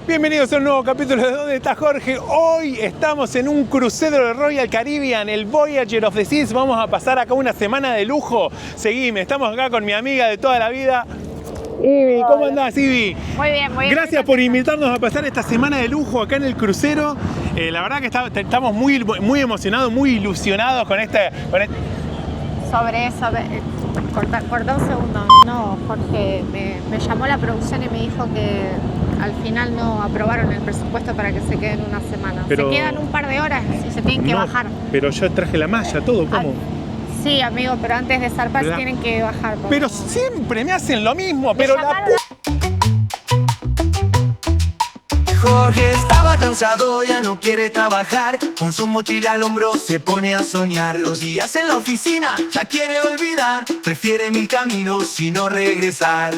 Bienvenidos a un nuevo capítulo de ¿Dónde está Jorge? Hoy estamos en un crucero de Royal Caribbean, el Voyager of the Seas. Vamos a pasar acá una semana de lujo. Seguime, estamos acá con mi amiga de toda la vida, Ivy. ¿Cómo andás, Ivy? Muy bien, muy bien. Gracias por invitarnos a pasar esta semana de lujo acá en el crucero. La verdad que estamos muy emocionados, muy ilusionados con este... Sobre eso, corta un segundo. No, Jorge, me llamó la producción y me dijo que al final no aprobaron el presupuesto para que se queden una semana. Pero... se quedan un par de horas y se tienen que bajar. Pero yo traje la malla, todo, ¿cómo? Sí, amigo, pero antes de zarpar se tienen que bajar. Pero siempre me hacen lo mismo, pero Jorge estaba cansado, ya no quiere trabajar. Con su mochila al hombro se pone a soñar. Los días en la oficina ya quiere olvidar. Prefiere mil caminos y no regresar.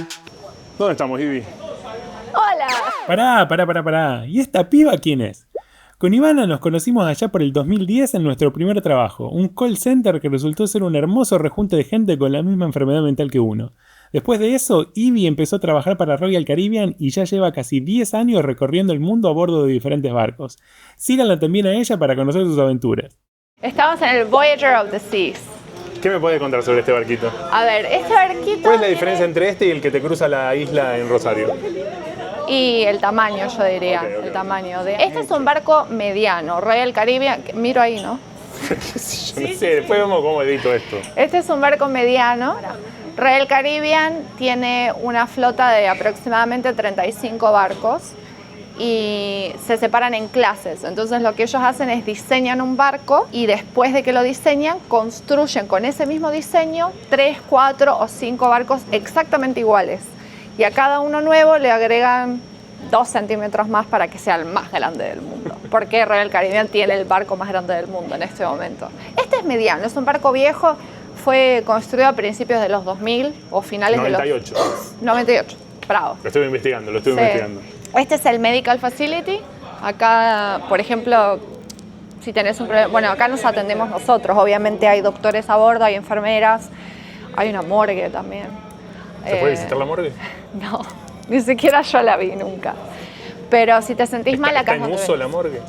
¿Dónde estamos, Ivy? ¡Hola! Pará. ¿Y esta piba quién es? Con Ivana nos conocimos allá por el 2010 en nuestro primer trabajo, un call center que resultó ser un hermoso rejunte de gente con la misma enfermedad mental que uno. Después de eso, Ivy empezó a trabajar para Royal Caribbean y ya lleva casi 10 años recorriendo el mundo a bordo de diferentes barcos. Síganla también a ella para conocer sus aventuras. Estamos en el Voyager of the Seas. ¿Qué me puede contar sobre este barquito? A ver, este barquito... ¿Cuál es la diferencia entre este y el que te cruza la isla en Rosario? Y el tamaño, yo diría, Ok. el tamaño. Este es un barco mediano, Royal Caribbean, miro ahí, ¿no? Yo no sé, después vemos cómo edito esto. Este es un barco mediano. Royal Caribbean tiene una flota de aproximadamente 35 barcos y se separan en clases. Entonces lo que ellos hacen es diseñan un barco y después de que lo diseñan, construyen con ese mismo diseño 3, 4 o 5 barcos exactamente iguales. Y a cada uno nuevo le agregan 2 centímetros más para que sea el más grande del mundo. Porque Royal Caribbean tiene el barco más grande del mundo en este momento. Este es mediano, es un barco viejo, fue construido a principios de los 2000 o finales 98. de los... 98, bravo. Lo estuve investigando, Este es el Medical Facility. Acá, por ejemplo, si tenés un problema... Bueno, acá nos atendemos nosotros. Obviamente hay doctores a bordo, hay enfermeras, hay una morgue también. ¿Se puede visitar la morgue? No, ni siquiera yo la vi nunca. Pero si te sentís mal, acá ¿Está en uso la morgue?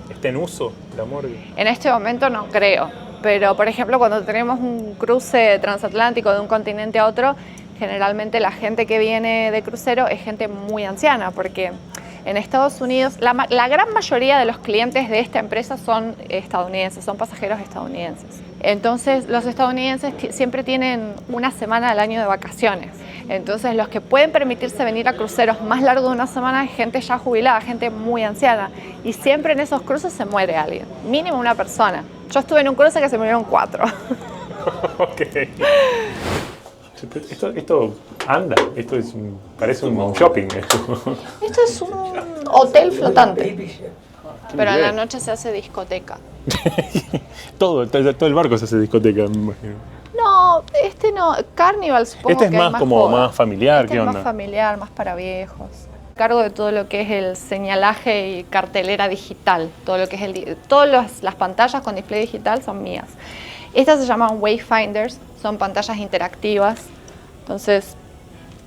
¿Está en uso la morgue? En este momento no creo. Pero, por ejemplo, cuando tenemos un cruce transatlántico de un continente a otro, generalmente la gente que viene de crucero es gente muy anciana, porque en Estados Unidos la gran mayoría de los clientes de esta empresa son estadounidenses, son pasajeros estadounidenses. Entonces, los estadounidenses siempre tienen una semana al año de vacaciones. Entonces, los que pueden permitirse venir a cruceros más largos de una semana es gente ya jubilada, gente muy anciana. Y siempre en esos cruces se muere alguien, mínimo una persona. Yo estuve en un cruce que se murieron 4. Ok. Esto anda, parece un shopping. Esto es un hotel flotante. Pero a la noche se hace discoteca. todo el barco se hace discoteca, me imagino. No, este no. Carnival supongo Este es que hay más como joda. más familiar, Este ¿qué es onda? más familiar, más para viejos. Cargo de todo lo que es el señalaje y cartelera digital. Todo lo que es todas las pantallas con display digital son mías. Estas se llaman Wayfinders, son pantallas interactivas. Entonces,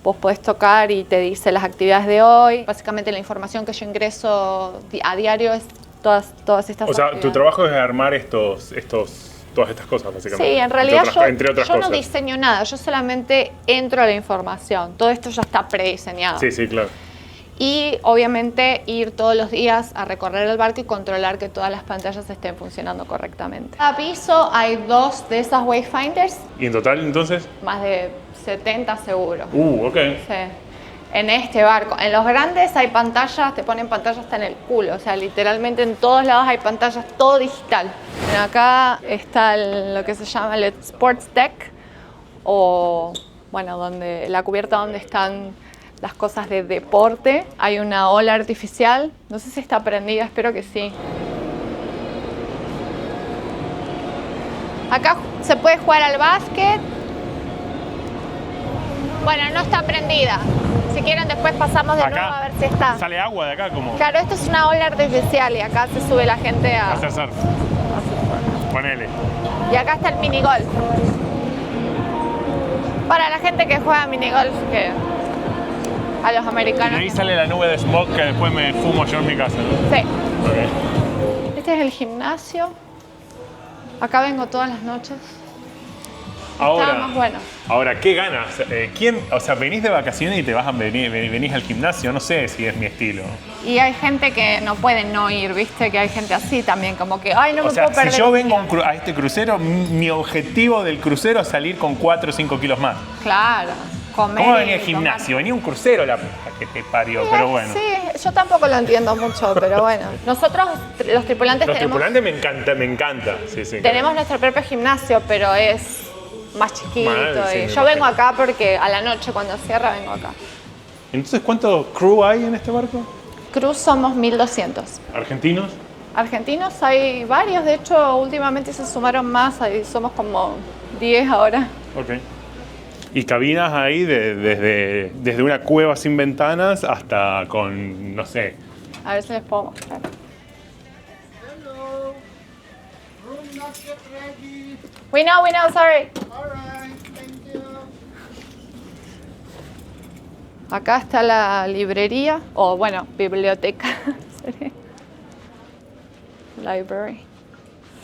vos podés tocar y te dice las actividades de hoy. Básicamente la información que yo ingreso a diario es todas estas O sea, actividades. tu trabajo es armar todas estas cosas, básicamente. Sí, en realidad entre otras yo cosas. no diseño nada, yo solamente entro a la información. Todo esto ya está prediseñado. Sí, claro. Y obviamente ir todos los días a recorrer el barco y controlar que todas las pantallas estén funcionando correctamente. Cada piso hay 2 de esas Wayfinders, ¿Y en total, entonces? más de 70 seguro. Ok. Sí. En este barco. En los grandes hay pantallas, te ponen pantallas hasta en el culo. O sea, literalmente en todos lados hay pantallas, todo digital. Acá está lo que se llama el Sports Deck, o bueno, la cubierta donde están las cosas de deporte. Hay una ola artificial, no sé si está prendida, espero que sí. Acá se puede jugar al básquet. Bueno, no está prendida. Si quieren después pasamos de nuevo a ver si está. ¿Sale agua de acá como? Claro, esto es una ola artificial y acá se sube la gente a hacer surf. Ponele. Y acá está el minigolf. Para la gente que juega minigolf, que a los Y americanos. ahí sale la nube de smog que después me fumo yo en mi casa, ¿no? Sí. Ok. Este es el gimnasio. Acá vengo todas las noches. Está más bueno. Ahora, ¿qué ganas? ¿Quién, o sea, venís de vacaciones y te vas a venís al gimnasio? No sé si es mi estilo. Y hay gente que no puede no ir, ¿viste? Que hay gente así también, como que, ay, no me O sea, puedo perder. si yo un vengo día. a este crucero, mi objetivo del crucero es salir con 4 o 5 kilos más. Claro, comer. ¿Cómo y venía el tomar. gimnasio? Venía un crucero, la puta que te parió, pero bueno. Sí, yo tampoco lo entiendo mucho, pero bueno. Nosotros, los tripulantes, Los tenemos, tripulantes me encanta. Sí, sí. tenemos nuestro propio gimnasio, pero es más chiquito. Mal, sí, y me yo vengo imagino. acá porque a la noche, cuando cierra, vengo acá. Entonces, ¿cuánto crew hay en este barco? Cruz somos 1200. ¿Argentinos? Argentinos hay varios, de hecho, últimamente se sumaron más, ahí somos como 10 ahora. Ok. Y cabinas ahí desde una cueva sin ventanas hasta con, no sé. A ver si les puedo mostrar. We know, sorry. Acá está la librería, o bueno, biblioteca. Library.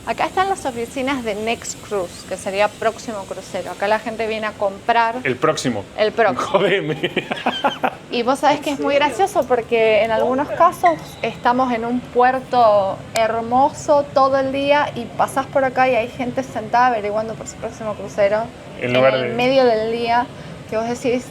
Acá están las oficinas de Next Cruise, que sería próximo crucero. Acá la gente viene a comprar El próximo. el próximo. Jodeme. Y vos sabés que es muy gracioso porque en algunos casos estamos en un puerto hermoso todo el día y pasás por acá y hay gente sentada averiguando por su próximo crucero En en lugar el de- medio del día, que vos decís.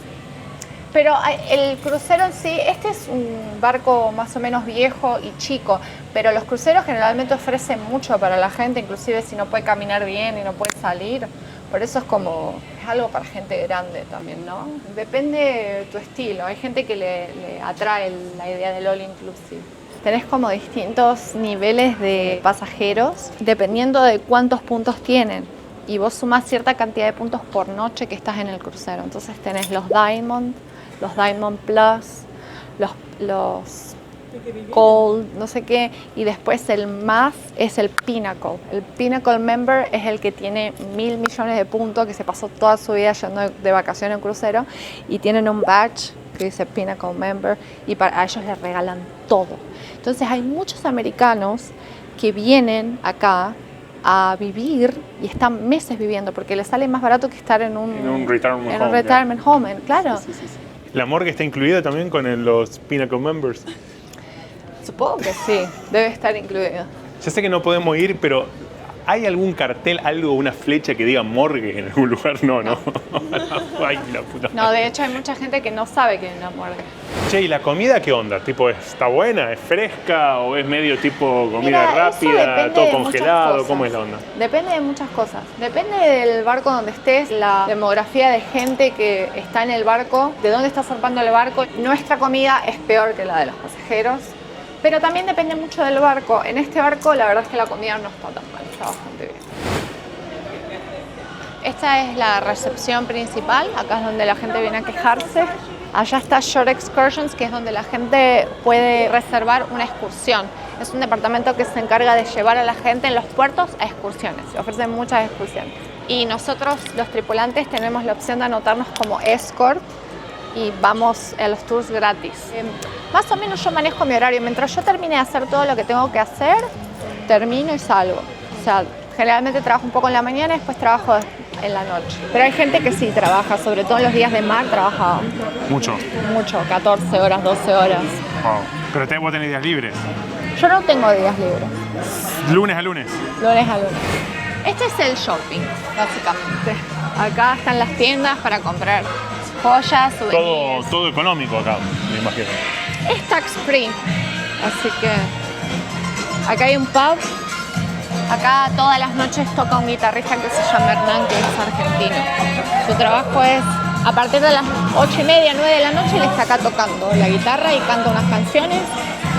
Pero el crucero en sí, este es un barco más o menos viejo y chico, pero los cruceros generalmente ofrecen mucho para la gente, inclusive si no puede caminar bien y no puede salir. Por eso es algo para gente grande también, ¿no? Depende de tu estilo. Hay gente que le atrae la idea del all inclusive. Tenés como distintos niveles de pasajeros dependiendo de cuántos puntos tienen. Y vos sumás cierta cantidad de puntos por noche que estás en el crucero. Entonces tenés los Diamond Plus, los Gold, no sé qué, y después el más es el Pinnacle. El Pinnacle Member es el que tiene 1.000 millones de puntos, que se pasó toda su vida yendo de vacaciones en crucero y tienen un badge que dice Pinnacle Member y a ellos les regalan todo. Entonces hay muchos americanos que vienen acá a vivir y están meses viviendo porque les sale más barato que estar en un retirement home, claro. La morgue está incluida también con los Pinnacle Members. Supongo que sí, debe estar incluido. Ya sé que no podemos ir, pero ¿hay algún cartel, algo, una flecha que diga morgue en algún lugar? No. Ay, la puta No, madre. de hecho hay mucha gente que no sabe que hay una morgue. Che, ¿y la comida qué onda? ¿Tipo, está buena? ¿Es fresca? ¿O es medio tipo comida Mira, eso rápida? depende ¿Todo de muchas congelado? cosas. ¿Cómo es la onda? Depende de muchas cosas. Depende del barco donde estés, la demografía de gente que está en el barco, de dónde está zarpando el barco. Nuestra comida es peor que la de los pasajeros, pero también depende mucho del barco. En este barco la verdad es que la comida no está tan mal, está bastante bien. Esta es la recepción principal, acá es donde la gente viene a quejarse. Allá está Shore Excursions, que es donde la gente puede reservar una excursión. Es un departamento que se encarga de llevar a la gente en los puertos a excursiones. Ofrecen muchas excursiones. Y nosotros, los tripulantes, tenemos la opción de anotarnos como escort y vamos a los tours gratis. Más o menos yo manejo mi horario. Mientras yo termine de hacer todo lo que tengo que hacer, termino y salgo. O sea, generalmente trabajo un poco en la mañana y después trabajo en la noche. Pero hay gente que sí trabaja, sobre todo en los días de mar, trabaja Mucho. mucho, 14 horas, 12 horas. Wow. Pero vos tenés días libres. Yo no tengo días libres, Lunes a lunes. lunes a lunes. Este es el shopping, básicamente. Acá están las tiendas para comprar joyas, souvenirs. Todo económico acá, me imagino. Es tax free, así que acá hay un pub. Acá todas las noches toca un guitarrista que se llama Hernán, que es argentino. Su trabajo es, a partir de las 8:30, 9 de la noche, él está acá tocando la guitarra y canta unas canciones.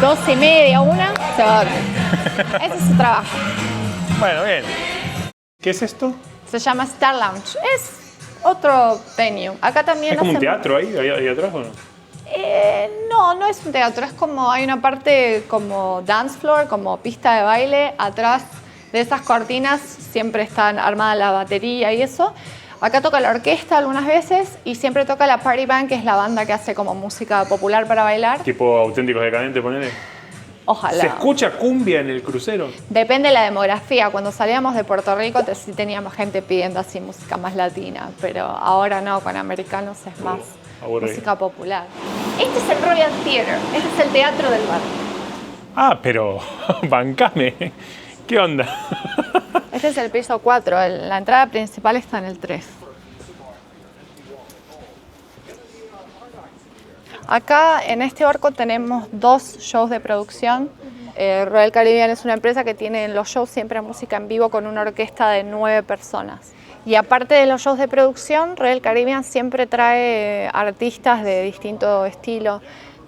12:30, 1, se va a dormir. Ese es su trabajo. Bueno, bien. ¿Qué es esto? Se llama Star Lounge. Es otro venue. Acá también ¿Es como un hacen- teatro ahí atrás o no? No es un teatro. Es como, hay una parte como dance floor, como pista de baile. Atrás de esas cortinas siempre están armada la batería y eso. Acá toca la orquesta algunas veces y siempre toca la party band, que es la banda que hace como música popular para bailar. Tipo Auténticos Decadentes, ponele. Ojalá. ¿Se escucha cumbia en el crucero? Depende de la demografía. Cuando salíamos de Puerto Rico sí teníamos gente pidiendo así música más latina, pero ahora no, con americanos es más aburrido. Música popular. Este es el Royal Theatre, este es el teatro del bar. Ah, pero bancame. ¿Qué onda? Este es el piso 4, la entrada principal está en el 3. Acá en este barco tenemos 2 shows de producción. Royal Caribbean es una empresa que tiene en los shows siempre música en vivo con una orquesta de 9 personas. Y aparte de los shows de producción, Royal Caribbean siempre trae artistas de distinto estilo.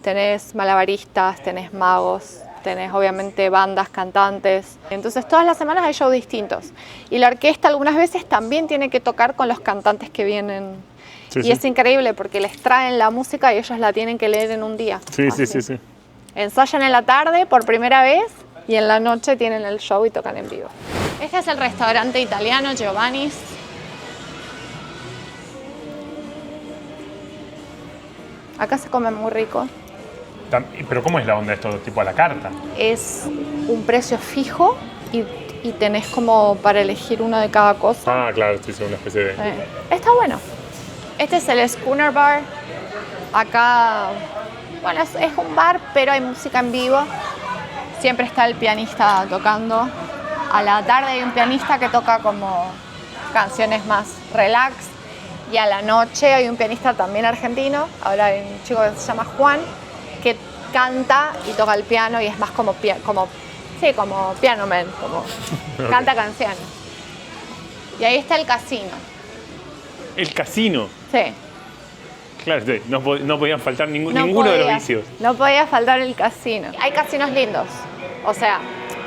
Tenés malabaristas, tenés magos, tenés obviamente bandas, cantantes. Entonces todas las semanas hay shows distintos. Y la orquesta algunas veces también tiene que tocar con los cantantes que vienen. Sí, y sí. es increíble porque les traen la música y ellos la tienen que leer en un día. Sí, Así. sí. Ensayan en la tarde por primera vez y en la noche tienen el show y tocan en vivo. Este es el restaurante italiano Giovanni's. Acá se come muy rico. Pero ¿cómo es la onda esto? ¿Tipo a la carta? Es un precio fijo y tenés como para elegir uno de cada cosa. Ah, claro, sí, es una especie de... Está bueno. Este es el Schooner Bar. Acá, bueno, es un bar, pero hay música en vivo. Siempre está el pianista tocando. A la tarde hay un pianista que toca como canciones más relax. Y a la noche hay un pianista también argentino. Ahora hay un chico que se llama Juan, que canta y toca el piano y es más como piano man, como canta canciones. Y ahí está el casino. El casino. Sí. Claro, sí, no podían faltar No ninguno de los podía- vicios. No podía faltar el casino. Hay casinos lindos. O sea,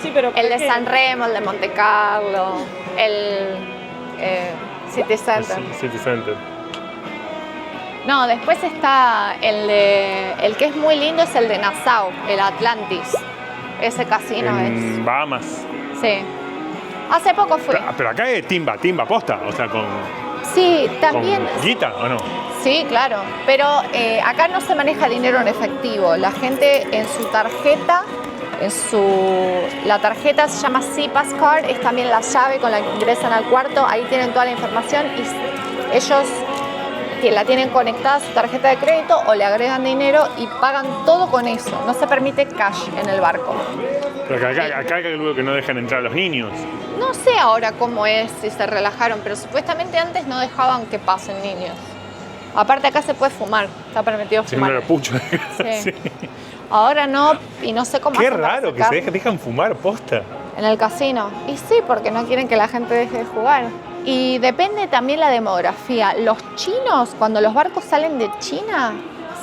Sí, pero el de ¿por qué? San Remo, el de Monte Carlo, el City Center. City Center. No, después está el que es muy lindo, es el de Nassau, el Atlantis. Ese casino En Bahamas. es. Sí. Hace poco fui. Pero acá es timba posta, o sea, con Sí, también. guita, ¿o no? Sí, claro. Pero acá no se maneja dinero en efectivo. La gente en su tarjeta, la tarjeta se llama SeaPass Card, es también la llave con la que ingresan al cuarto. Ahí tienen toda la información y ellos que la tienen conectada a su tarjeta de crédito o le agregan dinero y pagan todo con eso. No se permite cash en el barco. Pero acá calculo que no dejan entrar a los niños. No sé ahora cómo es, si se relajaron, pero supuestamente antes no dejaban que pasen niños. Aparte acá se puede fumar, está permitido Si fumar. no lo pucho. Sí. Sí. Ahora no, y no sé cómo Qué hacen para raro que sacar se dejan fumar posta. en el casino. Y sí, porque no quieren que la gente deje de jugar. Y depende también la demografía. Los chinos, cuando los barcos salen de China,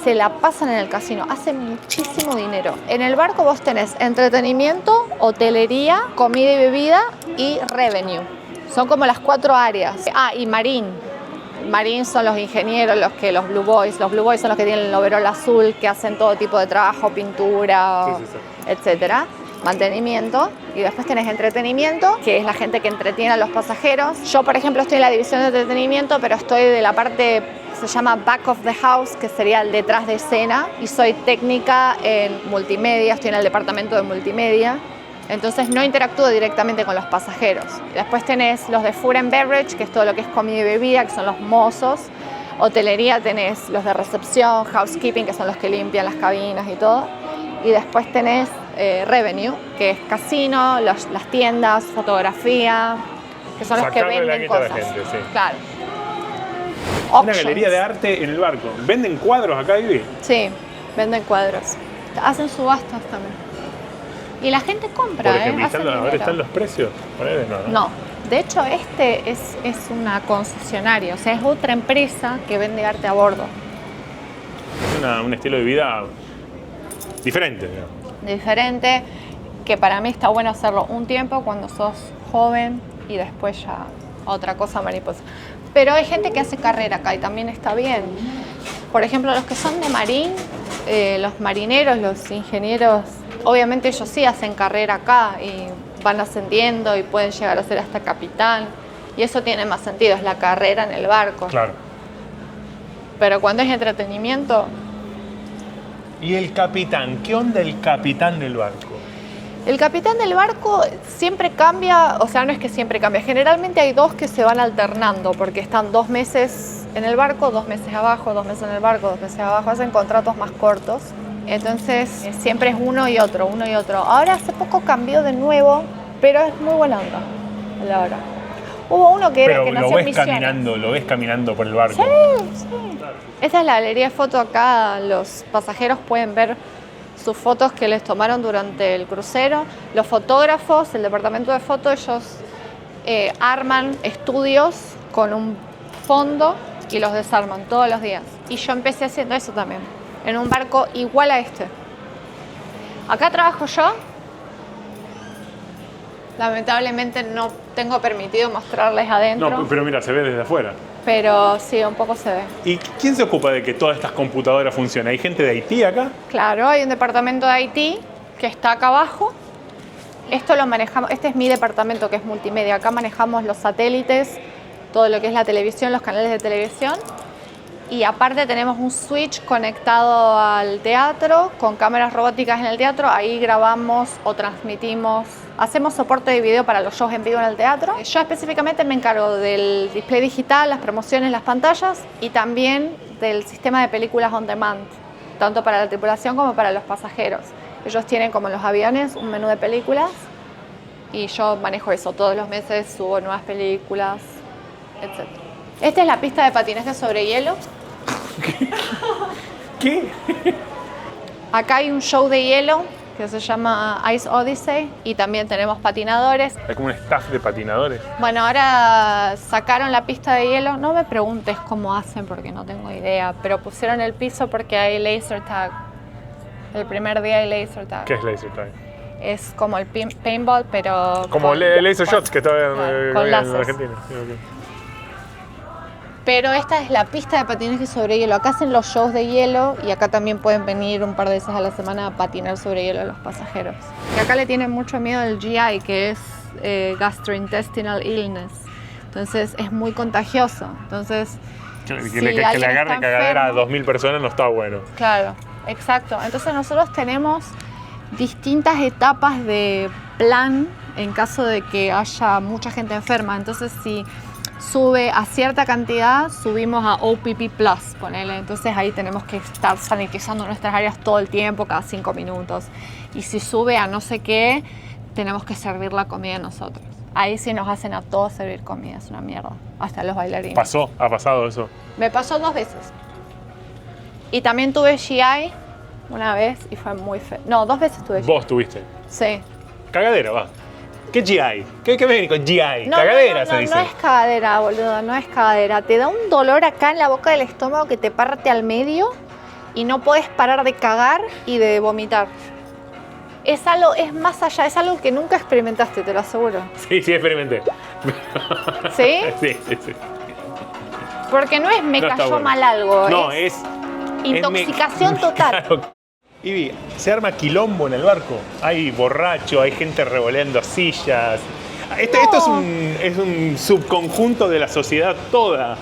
se la pasan en el casino, hacen muchísimo dinero. En el barco vos tenés entretenimiento, hotelería, comida y bebida y revenue. Son como las 4 áreas. Ah, y marine. Marine son los ingenieros, los Blue Boys. Los Blue Boys son los que tienen el overol azul, que hacen todo tipo de trabajo, pintura, Sí. etcétera. Mantenimiento. Y después tenés entretenimiento, que es la gente que entretiene a los pasajeros. Yo, por ejemplo, estoy en la división de entretenimiento, pero estoy de la parte, se llama back of the house, que sería el detrás de escena. Y soy técnica en multimedia, estoy en el departamento de multimedia. Entonces no interactúo directamente con los pasajeros. Después tenés los de food and beverage, que es todo lo que es comida y bebida, que son los mozos. Hotelería tenés los de recepción, housekeeping, que son los que limpian las cabinas y todo. Y después tenés revenue, que es casino, las tiendas, fotografía, que son los que Sacarle la venden guita a la cosas. gente, sí. Claro. Una Auctions. galería de arte en el barco. ¿Venden cuadros acá, Vivi? Sí, venden cuadros. Hacen subastas también. Y la gente compra, Por ejemplo, hacen ahora dinero. están los precios. Ponele, no. No, de hecho este es una concesionaria, o sea, es otra empresa que vende arte a bordo. Es un estilo de vida diferente, digamos. Diferente, que para mí está bueno hacerlo un tiempo cuando sos joven y después ya otra cosa mariposa. Pero hay gente que hace carrera acá y también está bien. Por ejemplo, los que son de marín, los marineros, los ingenieros, obviamente ellos sí hacen carrera acá y van ascendiendo y pueden llegar a ser hasta capitán. Y eso tiene más sentido, es la carrera en el barco. Claro. Pero cuando es entretenimiento, ¿Y el capitán? ¿Qué onda el capitán del barco? el capitán del barco siempre cambia, o sea, no es que siempre cambia, generalmente hay dos que se van alternando, porque están 2 meses en el barco, 2 meses abajo, 2 meses en el barco, 2 meses abajo, hacen contratos más cortos. Entonces siempre es uno y otro, uno y otro. Ahora hace poco cambió de nuevo, pero es muy buena onda, la verdad. Hubo uno que era Pero que lo nació en ves Misiones. lo ves caminando por el barco. Sí. Esta es la galería de fotos acá. Los pasajeros pueden ver sus fotos que les tomaron durante el crucero. Los fotógrafos, el departamento de fotos, ellos arman estudios con un fondo y los desarman todos los días. Y yo empecé haciendo eso también, en un barco igual a este. Acá trabajo yo. Lamentablemente no tengo permitido mostrarles adentro, No, pero mira, se ve desde afuera. pero sí, un poco se ve. ¿Y quién se ocupa de que todas estas computadoras funcionen? ¿Hay gente de Haití acá? Claro, hay un departamento de IT que está acá abajo. Esto lo manejamos, este es mi departamento que es multimedia. Acá manejamos los satélites, todo lo que es la televisión, los canales de televisión. Y aparte tenemos un switch conectado al teatro con cámaras robóticas en el teatro. Ahí grabamos o transmitimos, hacemos soporte de video para los shows en vivo en el teatro. Yo específicamente me encargo del display digital, las promociones, las pantallas y también del sistema de películas on demand, tanto para la tripulación como para los pasajeros. Ellos tienen, como en los aviones, un menú de películas y yo manejo eso. Todos los meses subo nuevas películas, etc. Esta es la pista de patinaje sobre hielo. ¿Qué? Acá hay un show de hielo que se llama Ice Odyssey y también tenemos patinadores. Hay como un staff de patinadores. Bueno, ahora sacaron la pista de hielo. No me preguntes cómo hacen porque no tengo idea, pero pusieron el piso porque hay laser tag. El primer día hay laser tag. ¿Qué es laser tag? Es como el paintball, pero Como con- laser con- shots que estaba con en láseres. Argentina. Sí, ok. Pero esta es la pista de patinaje sobre hielo. Acá hacen los shows de hielo y acá también pueden venir un par de veces a la semana a patinar sobre hielo a los pasajeros. Y acá le tienen mucho miedo al GI, que es gastrointestinal illness. Entonces es muy contagioso. Entonces, Que si le alguien agarre está cagadera a enfermo- 2.000 personas no está bueno. Claro, exacto. Entonces nosotros tenemos distintas etapas de plan en caso de que haya mucha gente enferma. Entonces si sube a cierta cantidad, subimos a OPP+, ponele. Entonces ahí tenemos que estar sanitizando nuestras áreas todo el tiempo, cada 5 minutos. Y si sube a no sé qué, tenemos que servir la comida nosotros. Ahí sí nos hacen a todos servir comida, es una mierda. Hasta los bailarines. Ha pasado eso. Me pasó 2 veces. Y también tuve GI una vez y fue muy feo. No, 2 veces tuve GI. Vos tuviste. Sí. Cagadera, va. ¿Qué GI? ¿Qué me viene con GI? No, Cagadera no, se no, dice. no es cagadera, boludo, no es cagadera. Te da un dolor acá en la boca del estómago que te parte al medio y no puedes parar de cagar y de vomitar. Es algo, es más allá, es algo que nunca experimentaste, te lo aseguro. Sí, experimenté. ¿Sí? Sí. Porque no es me No está cayó bueno. mal algo, No, es es... intoxicación total. Claro. Ivy, se arma quilombo en el barco. Hay borracho, hay gente revoleando sillas. Esto es un subconjunto de la sociedad toda.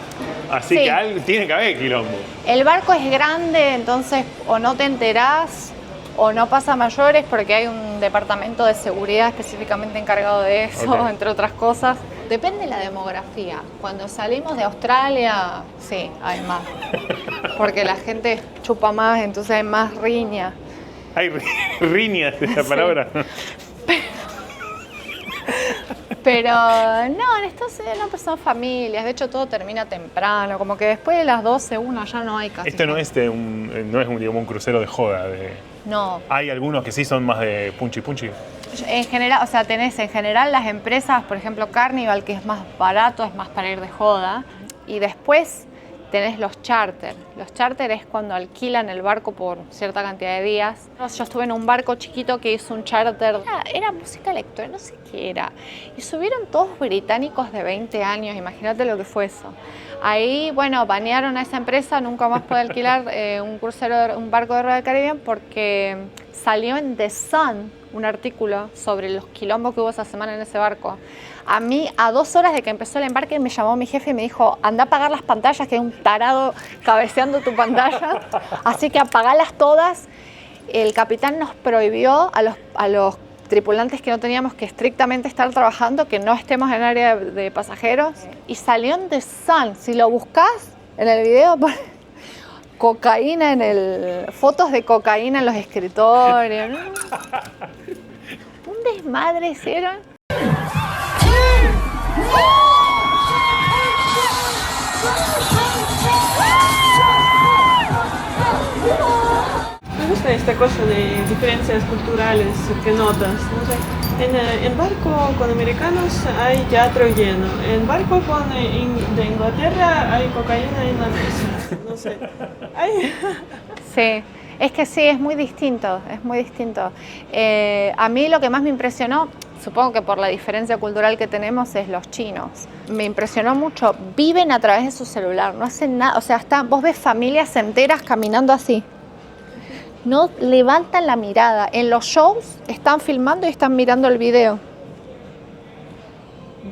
Así Sí. que algo, tiene que haber quilombo. El barco es grande, entonces o no te enterás o no pasa a mayores porque hay un departamento de seguridad específicamente encargado de eso, Ok. entre otras cosas. Depende de la demografía. Cuando salimos de Australia, sí, hay más. Porque la gente chupa más, entonces hay más riña. Hay riñas esa Sí. palabra. Pero no, en Estados Unidos no, pues son familias. De hecho, todo termina temprano. Como que después de las 12, una ya no hay casi. Esto no es digamos, un crucero de joda. No. Hay algunos que sí son más de punchi punchi. En general, o sea, tenés en general las empresas, por ejemplo Carnival, que es más barato, es más para ir de joda. Y después tenés los charter. Los charter es cuando alquilan el barco por cierta cantidad de días. Yo estuve en un barco chiquito que hizo un charter. Era música electrónica, no sé qué era. Y subieron todos británicos de 20 años, imagínate lo que fue eso. Ahí, bueno, banearon a esa empresa, nunca más puede alquilar un barco de Royal Caribbean porque salió en The Sun un artículo sobre los quilombos que hubo esa semana en ese barco. A mí, a 2 horas de que empezó el embarque, me llamó mi jefe y me dijo, anda a apagar las pantallas, que hay un tarado cabeceando tu pantalla, así que apagalas todas. El capitán nos prohibió a los tripulantes que no teníamos que estrictamente estar trabajando, que no estemos en área de pasajeros, y salió en The Sun. Si lo buscas en el video, cocaína fotos de cocaína en los escritorios, ¿no? Un desmadre hicieron. Me gusta esta cosa de diferencias culturales que notas, no sé. En barco con americanos hay teatro lleno. En barco de Inglaterra hay cocaína en la mesa. No sé. Sí, es que sí, es muy distinto, es muy distinto. A mí lo que más me impresionó, supongo que por la diferencia cultural que tenemos, es los chinos. Me impresionó mucho, viven a través de su celular, no hacen nada, o sea, vos ves familias enteras caminando así. No levantan la mirada. En los shows están filmando y están mirando el video.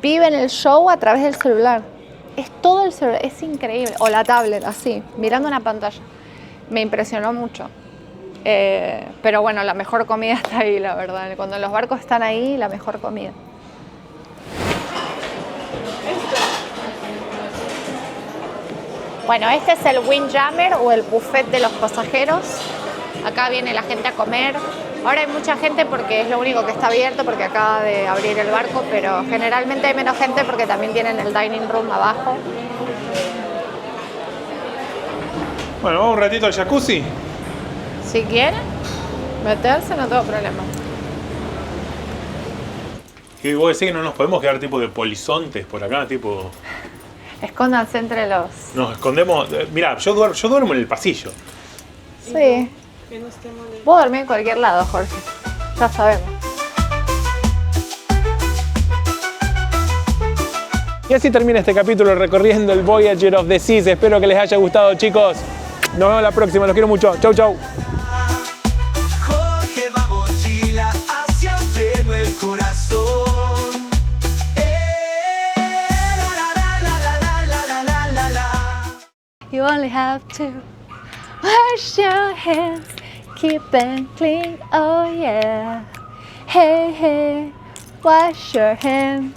Viven el show a través del celular. Es todo el celular, es increíble. O la tablet, así, mirando una pantalla. Me impresionó mucho. Pero bueno, la mejor comida está ahí, la verdad. Cuando los barcos están ahí, la mejor comida. Bueno, este es el Windjammer o el buffet de los pasajeros. Acá viene la gente a comer. Ahora hay mucha gente porque es lo único que está abierto, porque acaba de abrir el barco, pero generalmente hay menos gente porque también tienen el dining room abajo. Bueno, vamos un ratito al jacuzzi. Si quieren meterse, no tengo problema. Y vos decís que no nos podemos quedar tipo de polizontes por acá, tipo... Escóndanse entre los... Nos escondemos... Mirá, yo duermo en el pasillo. Sí. Que no estemos de... Vos dormís en cualquier lado, Jorge. Ya sabemos. Y así termina este capítulo recorriendo el Voyager of the Seas. Espero que les haya gustado, chicos. Nos vemos la próxima. Los quiero mucho. Chau, chau. Jorge va mochila hacia el corazón. You only have to wash your hands, keep them clean, oh yeah. Hey, hey, wash your hands.